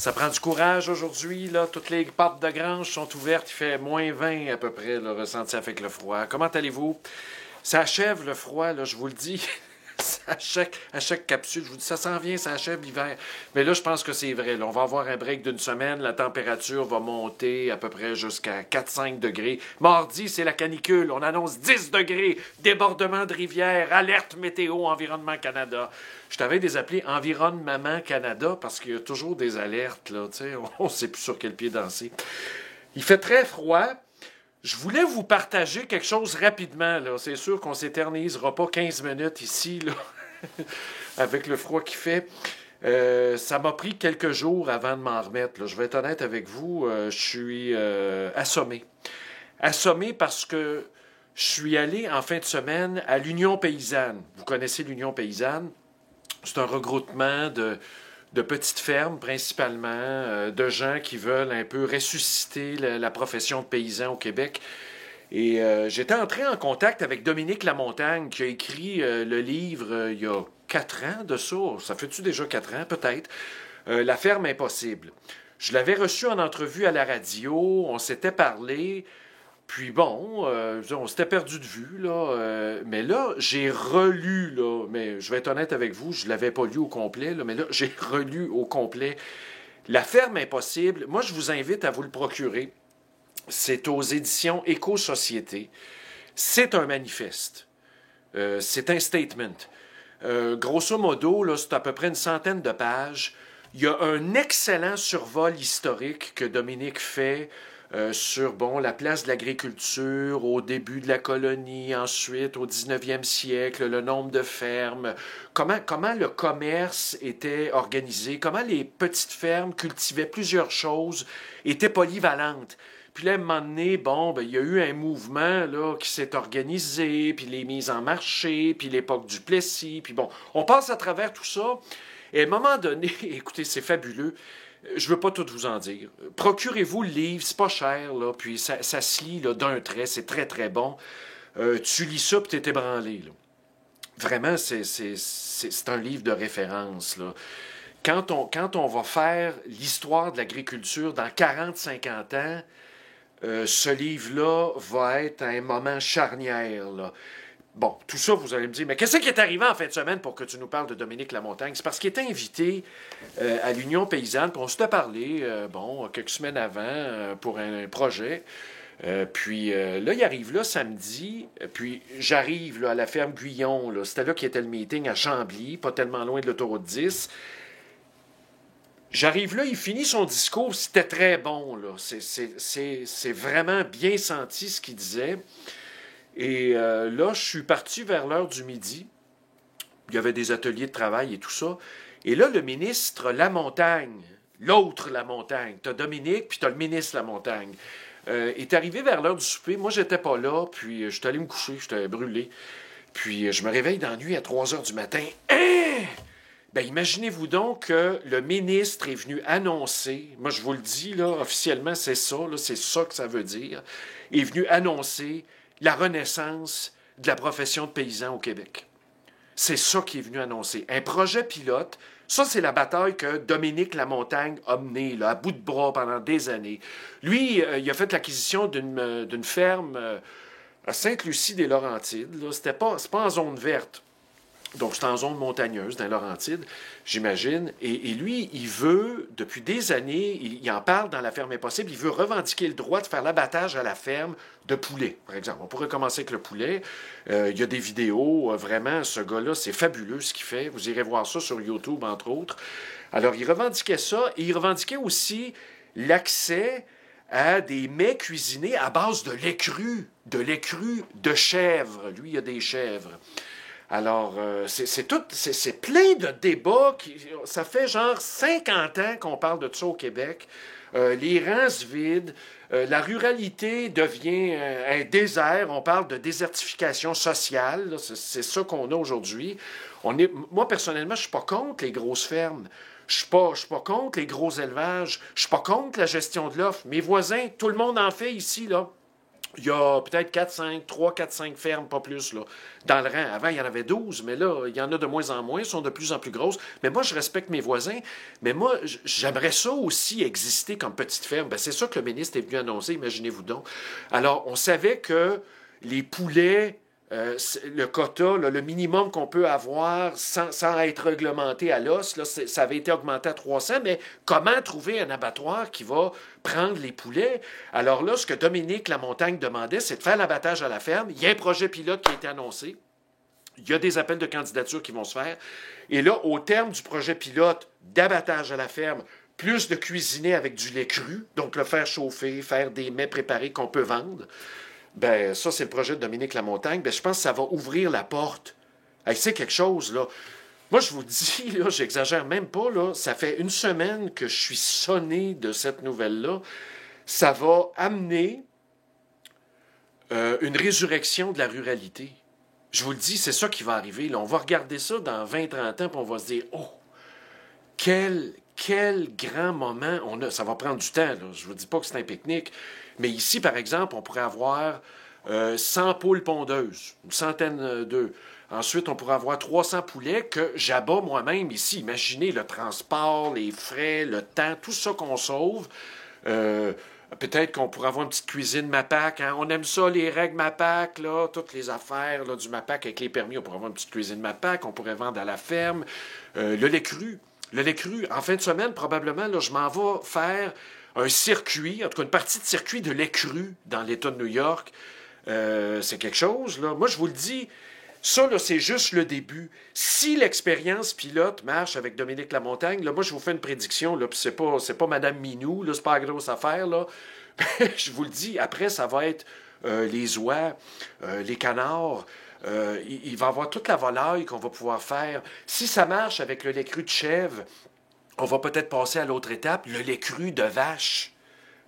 Ça prend du courage aujourd'hui, là. Toutes les portes de grange sont ouvertes. Il fait -20 à peu près, le ressenti avec le froid. Comment allez-vous? Ça achève le froid, là, je vous le dis. À chaque capsule, je vous dis, ça s'en vient, ça achève l'hiver. Mais là, je pense que c'est vrai. Là, on va avoir un break d'une semaine. La température va monter à peu près jusqu'à 4-5 degrés. Mardi, c'est la canicule. On annonce 10 degrés. Débordement de rivière. Alerte météo, Environnement Canada. Je t'avais des appelés Environnement Canada parce qu'il y a toujours des alertes. Là, on ne sait plus sur quel pied danser. Il fait très froid. Je voulais vous partager quelque chose rapidement. Là. C'est sûr qu'on ne s'éternisera pas 15 minutes ici, là, avec le froid qu'il fait. Ça m'a pris quelques jours avant de m'en remettre. Là. Je vais être honnête avec vous, je suis assommé. Assommé parce que je suis allé en fin de semaine à l'Union paysanne. Vous connaissez l'Union paysanne? C'est un regroupement de petites fermes, principalement, de gens qui veulent un peu ressusciter la profession de paysan au Québec. Et j'étais entré en contact avec Dominique Lamontagne, qui a écrit le livre il y a 4 ans de ça. Ça fait-tu déjà 4 ans, peut-être? La ferme impossible. Je l'avais reçu en entrevue à la radio, on s'était parlé. Puis bon, on s'était perdu de vue, là. Mais là, j'ai relu, là. Mais je vais être honnête avec vous, je ne l'avais pas lu au complet, là. Mais là, j'ai relu au complet La ferme impossible. Moi, je vous invite à vous le procurer. C'est aux éditions Éco-Société. C'est un manifeste. C'est un statement. Grosso modo, là, c'est à peu près une centaine de pages. Il y a un excellent survol historique que Dominique fait sur la place de l'agriculture au début de la colonie, ensuite au 19e siècle, le nombre de fermes, comment le commerce était organisé, comment les petites fermes cultivaient plusieurs choses, étaient polyvalentes. Puis là, à un moment donné, il y a eu un mouvement là, qui s'est organisé, puis les mises en marché, puis l'époque du Plessis, puis on passe à travers tout ça. Et à un moment donné, écoutez, c'est fabuleux. Je veux pas tout vous en dire. Procurez-vous le livre, c'est pas cher, là, puis ça se lit là, d'un trait, c'est très, très bon. Tu lis ça, puis t'es ébranlé, là. Vraiment, c'est un livre de référence, là. Quand on va faire l'histoire de l'agriculture dans 40-50 ans, ce livre-là va être à un moment charnière, là. Bon, tout ça, vous allez me dire, mais qu'est-ce qui est arrivé en fin de semaine pour que tu nous parles de Dominique Lamontagne? C'est parce qu'il était invité à l'Union paysanne, puis on s'était parlé, quelques semaines avant, pour un projet. Puis là, il arrive là samedi, puis j'arrive là, à la ferme Guyon, là. C'était là qu'il était le meeting à Chambly, pas tellement loin de l'autoroute 10. J'arrive là, il finit son discours, c'était très bon, là. C'est vraiment bien senti ce qu'il disait. Et là, je suis parti vers l'heure du midi. Il y avait des ateliers de travail et tout ça. Et là, le ministre Lamontagne, l'autre Lamontagne, t'as Dominique, puis t'as le ministre Lamontagne, est arrivé vers l'heure du souper. Moi, j'étais pas là, puis je suis allé me coucher, j'étais brûlé. Puis je me réveille dans la nuit à 3 heures du matin. Hein? Ben, imaginez-vous donc que le ministre est venu annoncer, moi je vous le dis, là, officiellement, c'est ça que ça veut dire, est venu annoncer la renaissance de la profession de paysan au Québec. C'est ça qui est venu annoncer. Un projet pilote, ça c'est la bataille que Dominique Lamontagne a menée là, à bout de bras pendant des années. Lui, il a fait l'acquisition d'une ferme à Sainte-Lucie-des-Laurentides. Là. C'est pas en zone verte. Donc, c'est en zone montagneuse, dans les Laurentides, j'imagine. Et lui, il veut, depuis des années, il en parle dans La ferme impossible, il veut revendiquer le droit de faire l'abattage à la ferme de poulet, par exemple. On pourrait commencer avec le poulet. Il y a des vidéos, vraiment, ce gars-là, c'est fabuleux ce qu'il fait. Vous irez voir ça sur YouTube, entre autres. Alors, il revendiquait ça, et il revendiquait aussi l'accès à des mets cuisinés à base de lait cru de chèvre. Lui, il y a des chèvres. Alors, c'est plein de débats. Ça fait genre 50 ans qu'on parle de ça au Québec. Les rangs se vident. La ruralité devient un désert. On parle de désertification sociale. Là. C'est ça qu'on a aujourd'hui. Moi, personnellement, je ne suis pas contre les grosses fermes. Je ne suis pas contre les gros élevages. Je ne suis pas contre la gestion de l'offre. Mes voisins, tout le monde en fait ici, là. Il y a peut-être 3, 4, 5 fermes, pas plus, là, dans le rang. Avant, il y en avait 12, mais là, il y en a de moins en moins, elles sont de plus en plus grosses. Mais moi, je respecte mes voisins, mais moi, j'aimerais ça aussi exister comme petite ferme. Ben, c'est ça que le ministre est venu annoncer, imaginez-vous donc. Alors, on savait que les poulets, le quota, là, le minimum qu'on peut avoir sans être réglementé à l'os, là, ça avait été augmenté à 300, mais comment trouver un abattoir qui va prendre les poulets? Alors là, ce que Dominique Lamontagne demandait, c'est de faire l'abattage à la ferme. Il y a un projet pilote qui a été annoncé. Il y a des appels de candidature qui vont se faire. Et là, au terme du projet pilote d'abattage à la ferme, plus de cuisiner avec du lait cru, donc le faire chauffer, faire des mets préparés qu'on peut vendre, ben ça, c'est le projet de Dominique Lamontagne. Ben, je pense que ça va ouvrir la porte. Hey, c'est quelque chose, là. Moi, je vous dis, là, j'exagère même pas, là, ça fait une semaine que je suis sonné de cette nouvelle-là. Ça va amener une résurrection de la ruralité. Je vous le dis, c'est ça qui va arriver. Là. On va regarder ça dans 20, 30 ans, puis on va se dire, oh, quel grand moment on a. Ça va prendre du temps, là. Je ne vous dis pas que c'est un pique-nique. Mais ici, par exemple, on pourrait avoir 100 poules pondeuses, une centaine d'œufs. Ensuite, on pourrait avoir 300 poulets que j'abats moi-même ici. Imaginez le transport, les frais, le temps, tout ça qu'on sauve. Peut-être qu'on pourrait avoir une petite cuisine MAPAC. Hein? On aime ça, les règles MAPAC, là, toutes les affaires là, du MAPAC avec les permis. On pourrait avoir une petite cuisine MAPAC. On pourrait vendre à la ferme. Le lait cru. Le lait cru, en fin de semaine, probablement, là, je m'en vais faire un circuit, en tout cas une partie de circuit de lait cru dans l'État de New York. C'est quelque chose, là. Moi, je vous le dis, ça, là, c'est juste le début. Si l'expérience pilote marche avec Dominique Lamontagne, là, moi, je vous fais une prédiction, là, puis c'est pas Madame Minou, là, c'est pas la grosse affaire, là. Je vous le dis, après, ça va être les oies, les canards. Il va y avoir toute la volaille qu'on va pouvoir faire. Si ça marche avec le lait cru de chèvre, on va peut-être passer à l'autre étape, le lait cru de vache.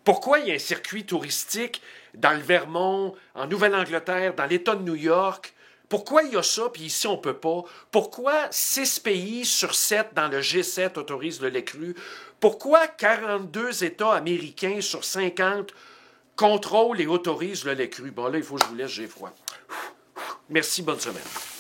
Pourquoi il y a un circuit touristique dans le Vermont, en Nouvelle-Angleterre, dans l'État de New York? Pourquoi il y a ça, puis ici, on ne peut pas? Pourquoi 6 pays sur 7 dans le G7 autorisent le lait cru? Pourquoi 42 États américains sur 50 contrôlent et autorisent le lait cru? Bon, là, il faut que je vous laisse, j'ai froid. Merci, bonne semaine.